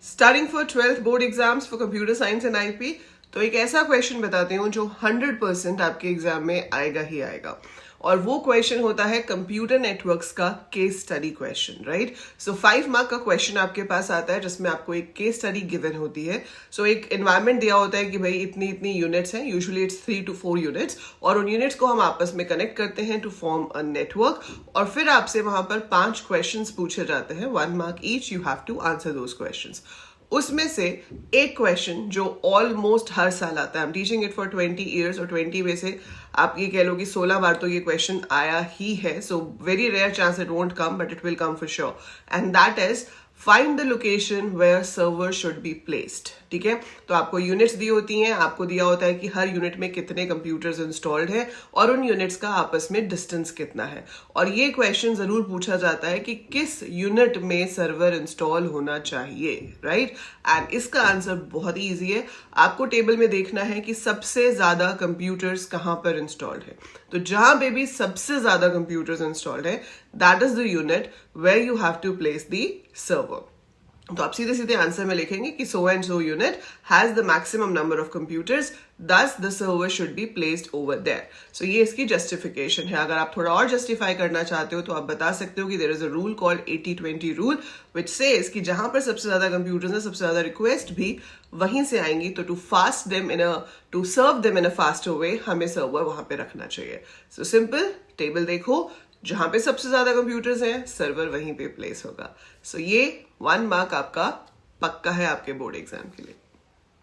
Starting for 12th board exams for computer science and IP. तो एक ऐसा question बताती हूँ जो 100% आपके एग्जाम में आएगा ही आएगा, और वो क्वेश्चन होता है कंप्यूटर नेटवर्क्स का केस स्टडी क्वेश्चन, राइट। सो 5 मार्क का क्वेश्चन आपके पास आता है जिसमें आपको एक केस स्टडी गिवन होती है। सो एक एनवायरनमेंट दिया होता है कि भाई इतनी इतनी यूनिट्स हैं, यूजुअली इट्स 3 to 4 यूनिट्स, और उन यूनिट्स को हम आपस में कनेक्ट करते हैं टू फॉर्म अ नेटवर्क, और फिर आपसे वहां पर 5 क्वेश्चंस पूछे जाते हैं, 1 mark each, you have to answer those questions. उसमें से एक क्वेश्चन जो ऑलमोस्ट हर साल आता है, I am teaching it for 20 years, और 20 में से आप ये कह लो कि 16 बार तो ये क्वेश्चन आया ही है। So very rare chance it won't come, but it will come for sure, and that is find the location where server should be placed. ठीक है, तो आपको यूनिट्स दी होती हैं, आपको दिया होता है कि हर यूनिट में कितने कंप्यूटर्स इंस्टॉल्ड हैं और उन यूनिट्स का आपस में डिस्टेंस कितना है, और ये क्वेश्चन जरूर पूछा जाता है कि किस यूनिट में सर्वर इंस्टॉल होना चाहिए, राइट। एंड इसका आंसर बहुत ही ईजी है, आपको टेबल में देखना है कि सबसे ज्यादा कंप्यूटर्स कहां पर इंस्टॉल्ड है। तो जहां पे भी सबसे ज्यादा कंप्यूटर्स इंस्टॉल्ड है, that is the unit where you have to place the server. तो आप सीधे सीधे आंसर में लिखेंगे कि so and so unit has the maximum number of computers, thus the server should be placed over there. So ये इसकी justification है। अगर आप थोड़ा और जस्टिफाई करना चाहते हो तो आप बता सकते हो कि there is a rule called 80-20 rule which says कि जहां पर सबसे ज्यादा कंप्यूटर्स हैं, सबसे ज्यादा रिक्वेस्ट भी वहीं से आएंगी, तो to serve them in a faster way हमें सर्वर वहां पे रखना चाहिए। सो सिंपल, टेबल देखो, जहां पे सबसे ज्यादा कंप्यूटर्स हैं सर्वर वहीं पे प्लेस होगा। सो ये 1 मार्क आपका पक्का है आपके बोर्ड एग्जाम के लिए।